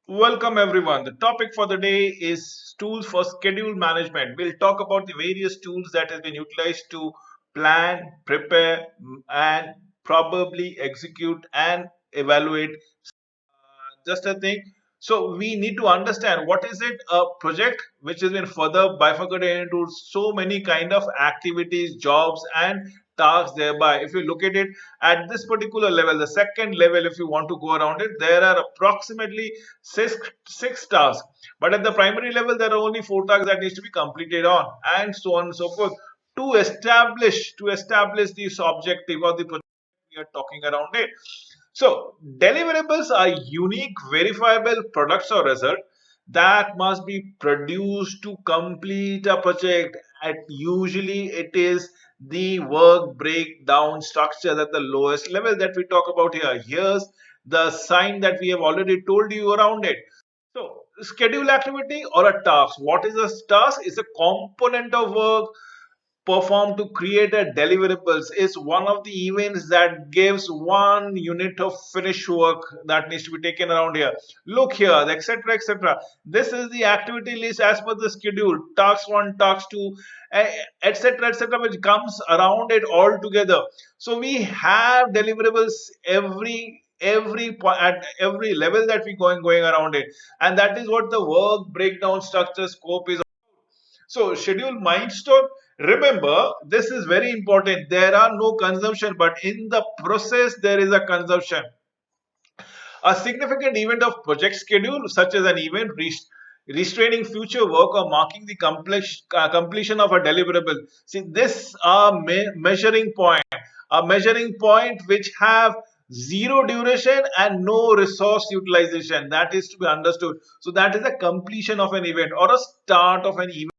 Welcome everyone. The topic for the day is tools for schedule management. We'll talk about the various tools that has been utilized to plan, prepare, and probably execute and evaluate just a thing. So we need to understand what is it a project which has been further bifurcated into so many kind of activities, jobs, and tasks. Thereby, if you look at it at this particular level, the second level, if you want to go around it, there are approximately six tasks. But at the primary level, there are only four tasks that needs to be completed on, and so on and so forth. To establish this objective or the project we are talking around it. So, deliverables are unique, verifiable products or results that must be produced to complete a project. And usually, it is the work breakdown structure at the lowest level that we talk about here. Here's the sign that we have already told you around it. So, schedule activity or a task. What is a task? It's a component of work performed to create a deliverables is one of the events that gives one unit of finished work that needs to be taken around here. Look here, etc., etc. This is the activity list as per the schedule. Task 1, task 2, etc., etc., which comes around it all together. So we have deliverables at every level that we going around it, and that is what the work breakdown structure scope is. So schedule milestone. Remember, this is very important. There are no consumption, but in the process there is a consumption. A significant event of project schedule, such as an event restraining future work or marking the completion of a deliverable. See, this are a measuring point which have zero duration and no resource utilization. That is to be understood. So that is a completion of an event or a start of an event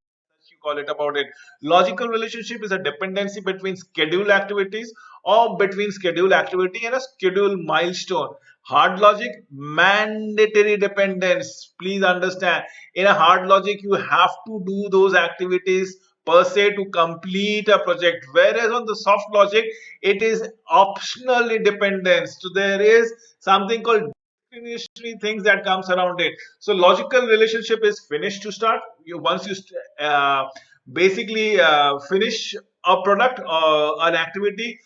you call it about it. Logical relationship is a dependency between schedule activities or between schedule activity and a schedule milestone. Hard logic, mandatory dependence. Please understand. In a hard logic, you have to do those activities per se to complete a project. Whereas on the soft logic, it is optional dependence. So there is something called discretionary things that comes around it. So logical relationship is finish to start. You once you basically finish a product or an activity,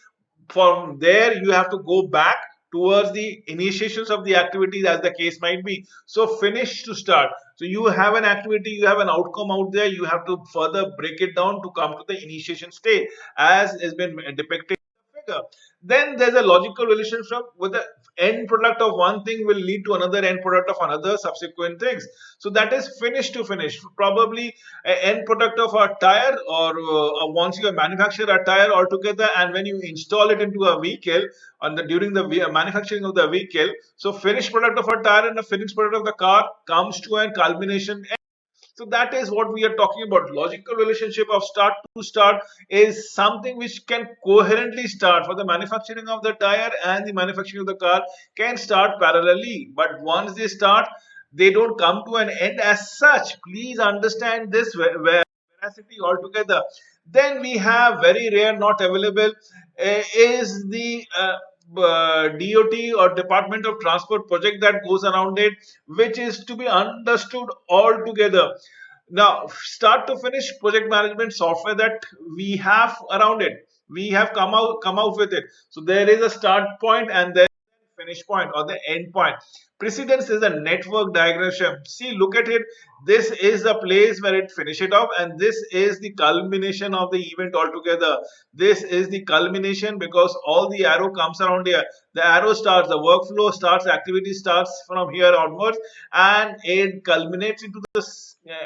from there you have to go back towards the initiations of the activities as the case might be. So finish to start. So you have an activity, you have an outcome out there, you have to further break it down to come to the initiation state as has been depicted in the figure. Then there's a logical relationship with the end product of one thing will lead to another end product of another subsequent things. So that is finish to finish. Probably an end product of a tire, or once you manufacture a tire altogether, and when you install it into a vehicle during the manufacturing of the vehicle, so finished product of a tire and the finished product of the car comes to a culmination. So that is what we are talking about. Logical relationship of start to start is something which can coherently start for the manufacturing of the tire and the manufacturing of the car can start parallelly. But once they start, they don't come to an end as such. Please understand this veracity altogether. Then we have very rare, not available, is the DOT or Department of Transport project that goes around it, which is to be understood altogether. Now, start to finish project management software that we have around it. We have come out with it. So there is a start point and there finish point or the end point. Precedence is a network diagram. See, look at it. This is the place where it finish it off, and this is the culmination of the event altogether. This is the culmination because all the arrow comes around here. The arrow starts, the workflow starts, activity starts from here onwards, and it culminates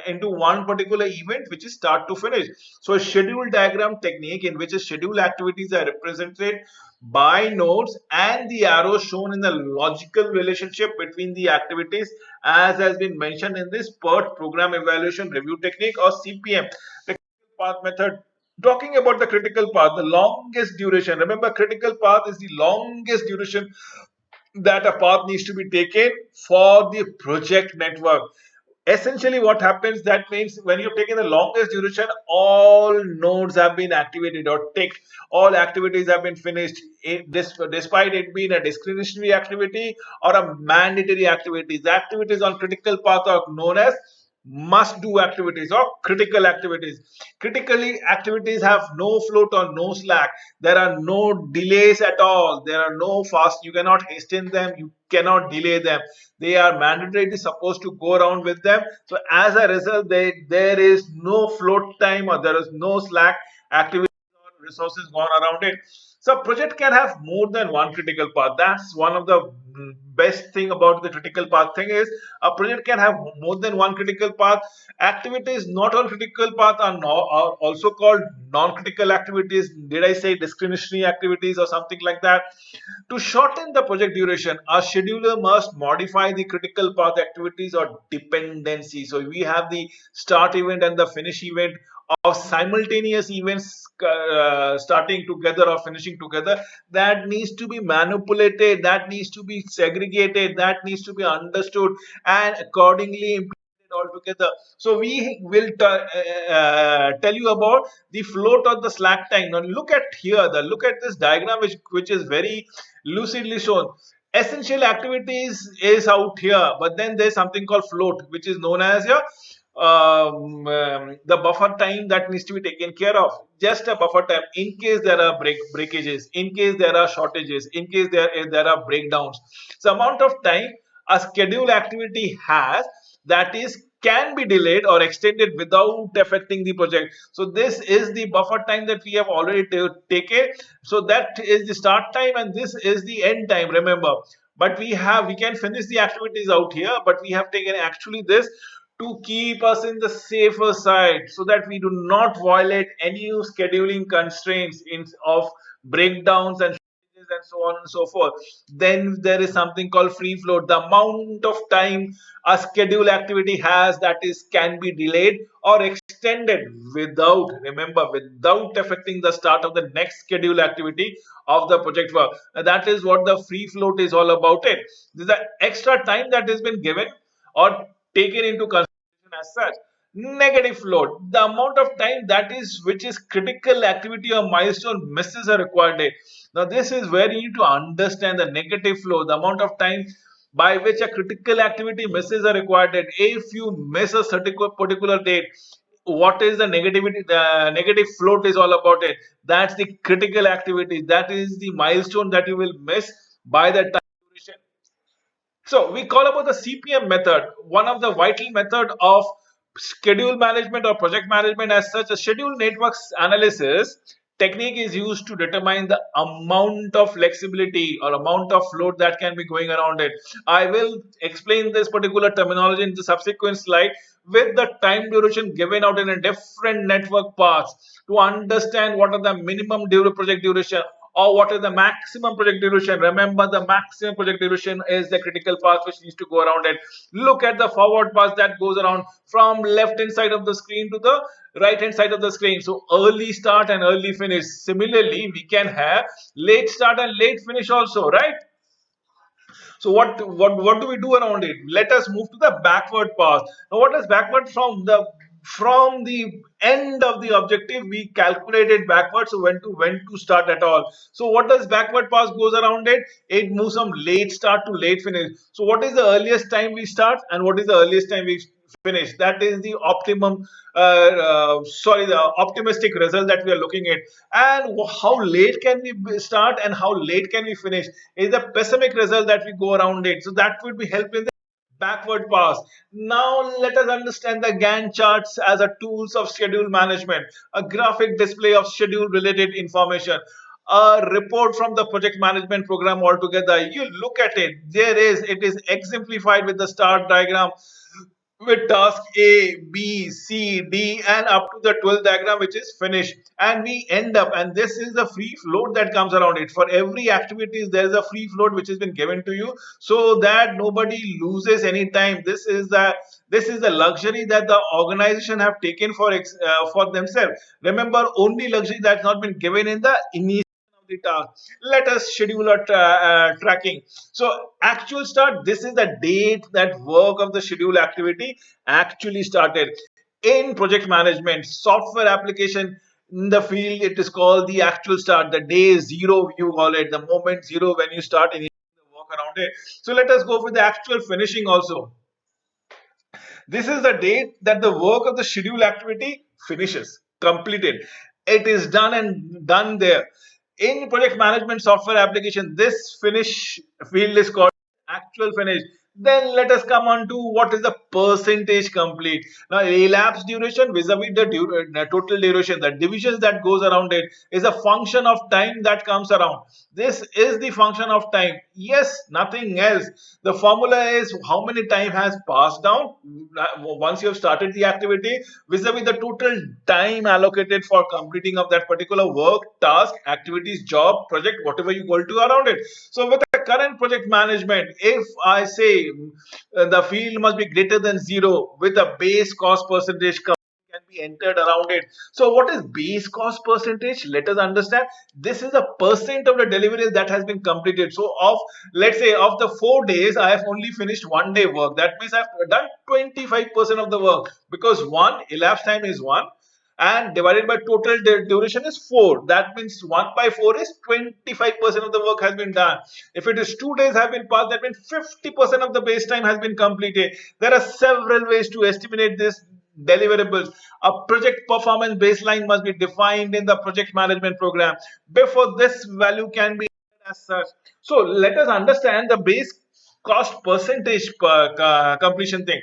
into one particular event, which is start to finish. So, a schedule diagram technique in which schedule activities are represented by nodes and the arrows shown in the logical relationship between the activities, as has been mentioned in this PERT program evaluation review technique or CPM, the critical path method. Talking about the critical path, the longest duration. Remember, critical path is the longest duration that a path needs to be taken for the project network. essentially what happens, that means when you've taken the longest duration, all nodes have been activated or ticked, all activities have been finished, despite it being a discretionary activity or a mandatory activity. The activities on critical path are known as must do activities or critical activities. Critically activities have no float or no slack. There are no delays at all. There are no fast, you cannot hasten them, you cannot delay them. They are mandatorily supposed to go around with them. So as a result, there is no float time or there is no slack activity or resources gone around it. So a project can have more than one critical path. That's one of the best thing about the critical path thing is a project can have more than one critical path. Activities not on critical path are, are also called non-critical activities. Did I say discretionary activities or something like that? To shorten the project duration, a scheduler must modify the critical path activities or dependency. So we have the start event and the finish event of simultaneous events starting together or finishing together. That needs to be manipulated, that needs to be segregated, that needs to be understood and accordingly implemented altogether. So we will tell you about the float or the slack time. Now look at here, look at this diagram which is very lucidly shown. Essential activities is out here, but then there's something called float, which is known as your the buffer time that needs to be taken care of. Just a buffer time in case there are breakages, in case there are shortages, in case there are breakdowns. So amount of time a schedule activity has, that is can be delayed or extended without affecting the project. So this is the buffer time that we have already taken. So that is the start time and this is the end time, remember. But we can finish the activities out here, but we have taken actually this to keep us in the safer side so that we do not violate any scheduling constraints of breakdowns and so on and so forth. Then there is something called free float, the amount of time a schedule activity has, that is can be delayed or extended without, remember, without affecting the start of the next schedule activity of the project work. And that is what the free float is all about. It this is the extra time that has been given or taken into consideration as such. Negative float, the amount of time that is which is critical activity or milestone misses a required date. Now this is where you need to understand the negative flow, the amount of time by which a critical activity misses a required date. If you miss a certain particular date, what is the negativity? The negative float is all about it. That's the critical activity. That is the milestone that you will miss by the time duration. So we call about the CPM method, one of the vital method of schedule management or project management. As such, a schedule networks analysis technique is used to determine the amount of flexibility or amount of load that can be going around it. I will explain this particular terminology in the subsequent slide with the time duration given out in a different network paths to understand what are the minimum project duration or what is the maximum project duration. Remember, the maximum project duration is the critical path which needs to go around it. Look at the forward path that goes around from left hand side of the screen to the right hand side of the screen. So early start and early finish. Similarly, we can have late start and late finish also, right? So what do we do around it? Let us move to the backward path. Now what is backward? From the end of the objective we calculated backwards, so when to start at all. So what does backward pass goes around it? It moves from late start to late finish. So what is the earliest time we start and what is the earliest time we finish? That is the the optimistic result that we are looking at. And how late can we start and how late can we finish is the pessimistic result that we go around it. So that would be helping backward pass. Now let us understand the Gantt charts as a tools of schedule management, a graphic display of schedule related information, a report from the project management program altogether. You look at it, it is exemplified with the star diagram with task A, B, C, D, and up to the 12th diagram, which is finished. And we end up, and this is the free float that comes around it. For every activity, there is a free float which has been given to you, so that nobody loses any time. This is the luxury that the organization have taken for themselves. Remember, only luxury that's not been given in the initial the task. Let us schedule a tracking. So actual start, this is the date that work of the schedule activity actually started. In project management software application, in the field it is called the actual start, the day zero, you call it the moment zero when you start initiating the work around it. So let us go for the actual finishing also. This is the date that the work of the schedule activity finishes, completed. It is done and done there. In project management software application, this finish field is called actual finish. Then let us come on to what is the percentage complete. Now, elapsed duration vis-a-vis the total duration, the divisions that goes around it is a function of time that comes around. This is the function of time. Yes, nothing else. The formula is how many time has passed down once you have started the activity vis-a-vis the total time allocated for completing of that particular work, task, activities, job, project, whatever you go to around it. So with the current project management, if I say the field must be greater than zero with a base cost percentage can be entered around it. So what is base cost percentage? Let us understand. This is a percent of the delivery that has been completed. So of, let's say, of the 4 days I have only finished one day work, that means I've done 25% of the work, because one elapsed time is one and divided by total duration is 4. That means 1 by 4 is 25% of the work has been done. If it is 2 days have been passed, that means 50% of the base time has been completed. There are several ways to estimate this deliverables. A project performance baseline must be defined in the project management program before this value can be as such. So let us understand the base cost percentage per completion thing.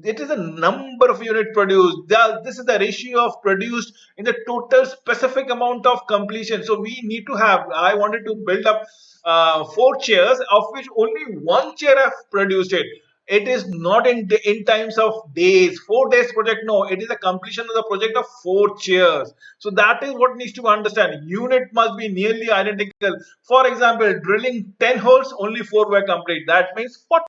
It is a number of unit produced. This is the ratio of produced in the total specific amount of completion. So we need to have, I wanted to build up 4 chairs, of which only one chair have produced it. It is not in times of days, 4 days project. No, it is a completion of the project of 4 chairs. So that is what needs to understand. Unit must be nearly identical. For example, drilling 10 holes, only 4 were complete. That means 40%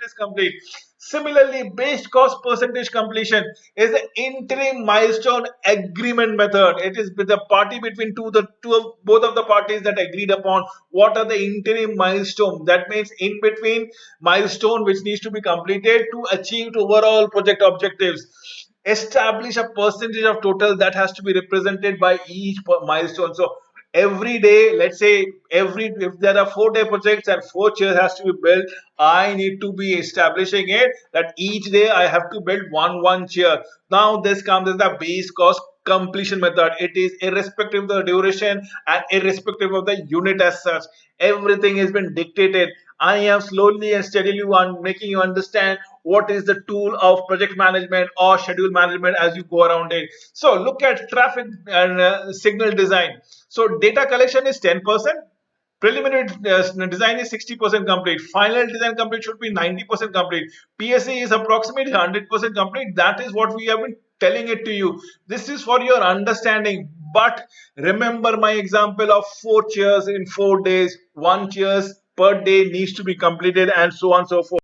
is complete. Similarly, base cost percentage completion is the interim milestone agreement method. It is with the party between two of both of the parties that agreed upon what are the interim milestone. That means in between milestone which needs to be completed to achieve the overall project objectives. Establish a percentage of total that has to be represented by each milestone. So every day, let's say every, if there are 4 day projects and 4 chairs has to be built, I need to be establishing it that each day I have to build one chair. Now this comes as the base cost completion method. It is irrespective of the duration and irrespective of the unit as such. Everything has been dictated. I am slowly and steadily making you understand what is the tool of project management or schedule management as you go around it. So look at traffic and signal design. So data collection is 10%. Preliminary design is 60% complete. Final design complete should be 90% complete. PSA is approximately 100% complete. That is what we have been telling it to you. This is for your understanding. But remember my example of 4 chairs in 4 days. 1 chairs per day needs to be completed and so on and so forth.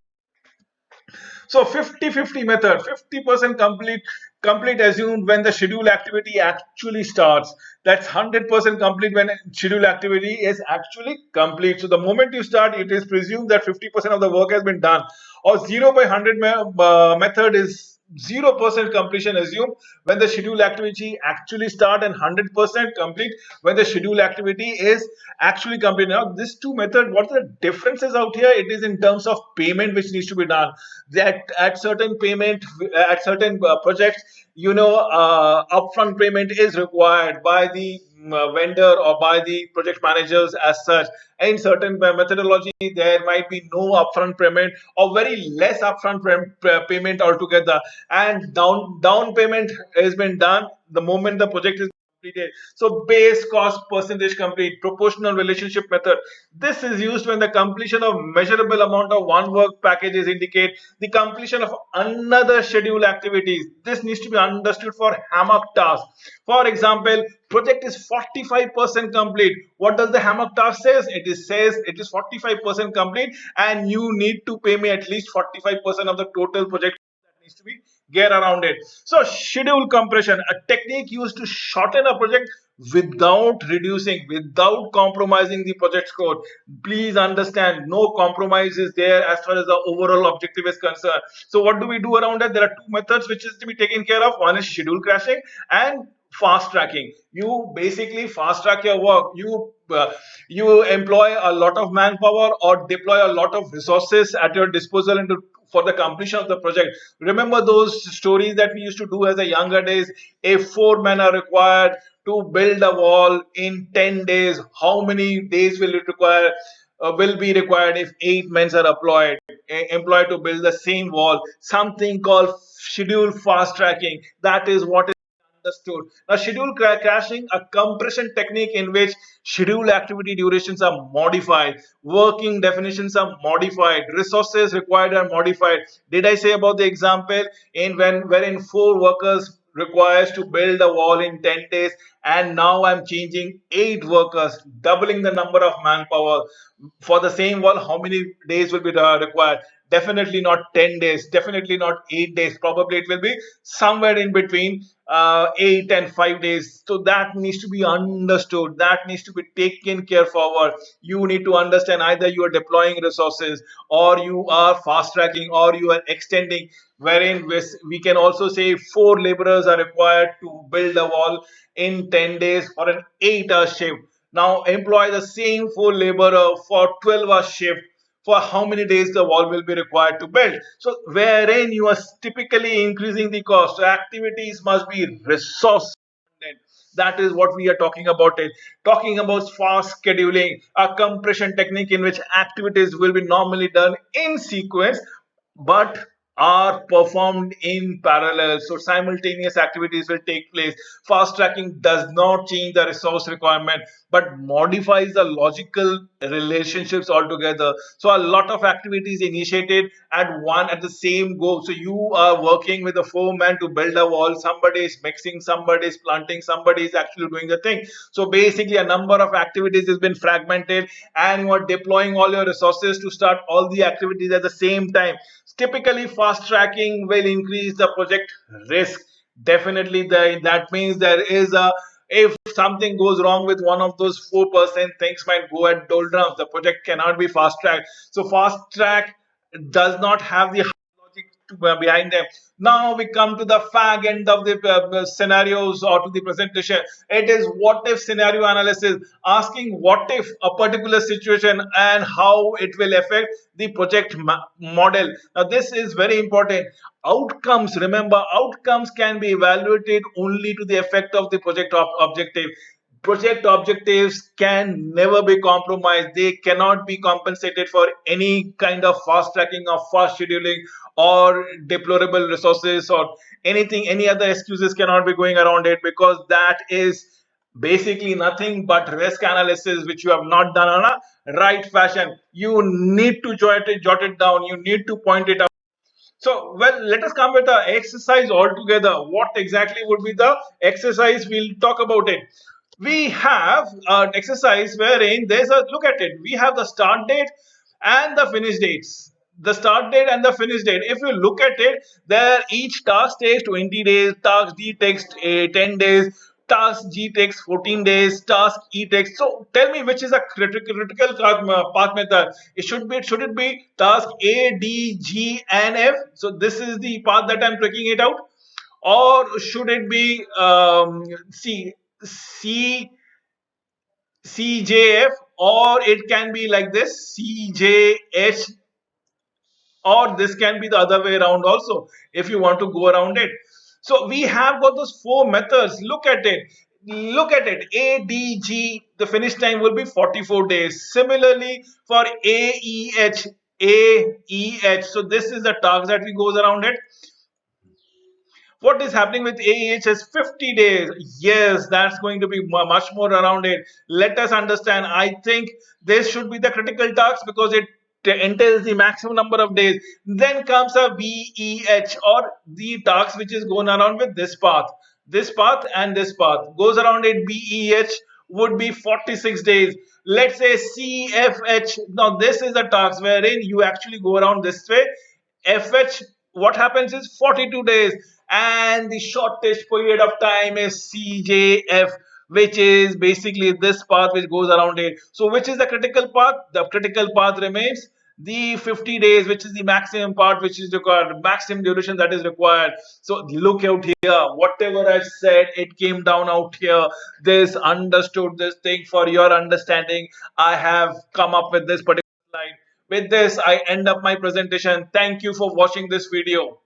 So 50-50 method, 50% complete assumed when the schedule activity actually starts. That's 100% complete when schedule activity is actually complete. So the moment you start, it is presumed that 50% of the work has been done. Or 0 by 100 method is 0% completion assumed when the schedule activity actually start, and 100% complete when the schedule activity is actually complete. Now these two methods, what are the differences out here? It is in terms of payment which needs to be done. That at certain payment, at certain projects, upfront payment is required by the vendor or by the project managers as such. In certain methodology, there might be no upfront payment or very less upfront payment altogether, and down payment has been done the moment the project is completed. So base cost percentage complete, proportional relationship method. This is used when the completion of measurable amount of one work packages indicate the completion of another schedule activities. This needs to be understood for hammock task. For example, project is 45% complete. What does the hammock task says? Says it is 45% complete and you need to pay me at least 45% of the total project that needs to be get around it. So schedule compression, a technique used to shorten a project without reducing, without compromising the project score. Please understand, no compromise is there as far as the overall objective is concerned. So what do we do around it? There are two methods which is to be taken care of. One is schedule crashing and fast tracking. You basically fast track your work. You employ a lot of manpower or deploy a lot of resources at your disposal into for the completion of the project. Remember those stories that we used to do as a younger days? If 4 men are required to build a wall in 10 days, how many days will it require? Will be required if 8 men are employed to build the same wall. Something called schedule fast tracking. That is what is understood. Now, schedule crashing, a compression technique in which schedule activity durations are modified, working definitions are modified, resources required are modified. Did I say about the example in when wherein 4 workers requires to build a wall in 10 days, and now I'm changing 8 workers, doubling the number of manpower for the same wall? How many days will be required? Definitely not 10 days, definitely not 8 days, probably it will be somewhere in between 8 and 5 days. So that needs to be understood, that needs to be taken care forward. You need to understand, either you are deploying resources or you are fast tracking or you are extending, wherein we can also say 4 laborers are required to build a wall in 10 days for an 8-hour shift. Now employ the same 4 laborer for 12-hour shift. For how many days the wall will be required to build? So wherein you are typically increasing the cost. So activities must be resource. That is what we are talking about. It talking about fast scheduling, a compression technique in which activities will be normally done in sequence, but are performed in parallel. So simultaneous activities will take place. Fast tracking does not change the resource requirement but modifies the logical relationships altogether. So a lot of activities initiated at the same go. So you are working with a 4 man to build a wall. Somebody is mixing, somebody is planting, somebody is actually doing the thing. So basically a number of activities has been fragmented, and you are deploying all your resources to start all the activities at the same time. Typically fast tracking will increase the project risk. Definitely that means there is a, if something goes wrong with one of those 4%, things might go at doldrums. The project cannot be fast tracked. So fast track does not have the logic behind them. Now we come to the fag end of the scenarios or to the presentation. It is what if scenario analysis, asking what if a particular situation and how it will affect the project model. Now this is very important. Outcomes, remember, outcomes can be evaluated only to the effect of the project objective. Project objectives can never be compromised. They cannot be compensated for any kind of fast tracking or fast scheduling or deplorable resources or anything. Any other excuses cannot be going around it, because that is basically nothing but risk analysis which you have not done on a right fashion. You need to jot it down, you need to point it out. So, well, let us come with the exercise altogether. What exactly would be the exercise? We'll talk about it. We have an exercise wherein there's a, look at it. We have the start date and the finish dates. The start date and the finish date. If you look at it, there each task takes 20 days, task D takes 10 days, task G takes 14 days, task E takes. So tell me which is a critical path method. Should it be task A, D, G, and F? So this is the path that I'm tracking it out, or should it be C CJF, or it can be like this CJH, or this can be the other way around also if you want to go around it. So we have got those 4 methods. Look at it. Look at it. ADG, the finish time will be 44 days. Similarly for AEH, AEH. So this is the task that we goes around it. What is happening with AEH is 50 days. Yes, that's going to be much more around it. Let us understand. I think this should be the critical task because it entails the maximum number of days. Then comes a BEH, or the task which is going around with this path. This path and this path goes around it. BEH would be 46 days. Let's say CFH. Now, this is the task wherein you actually go around this way. FH, what happens is 42 days, and the shortest period of time is CJF. which is basically this path which goes around it. So which is the critical path? The critical path remains the 50 days, which is the maximum part which is required, maximum duration that is required. So look out here, whatever I said, it came down out here. This understood this thing for your understanding. I have come up with this particular slide. With this, I end up my presentation. Thank you for watching this video.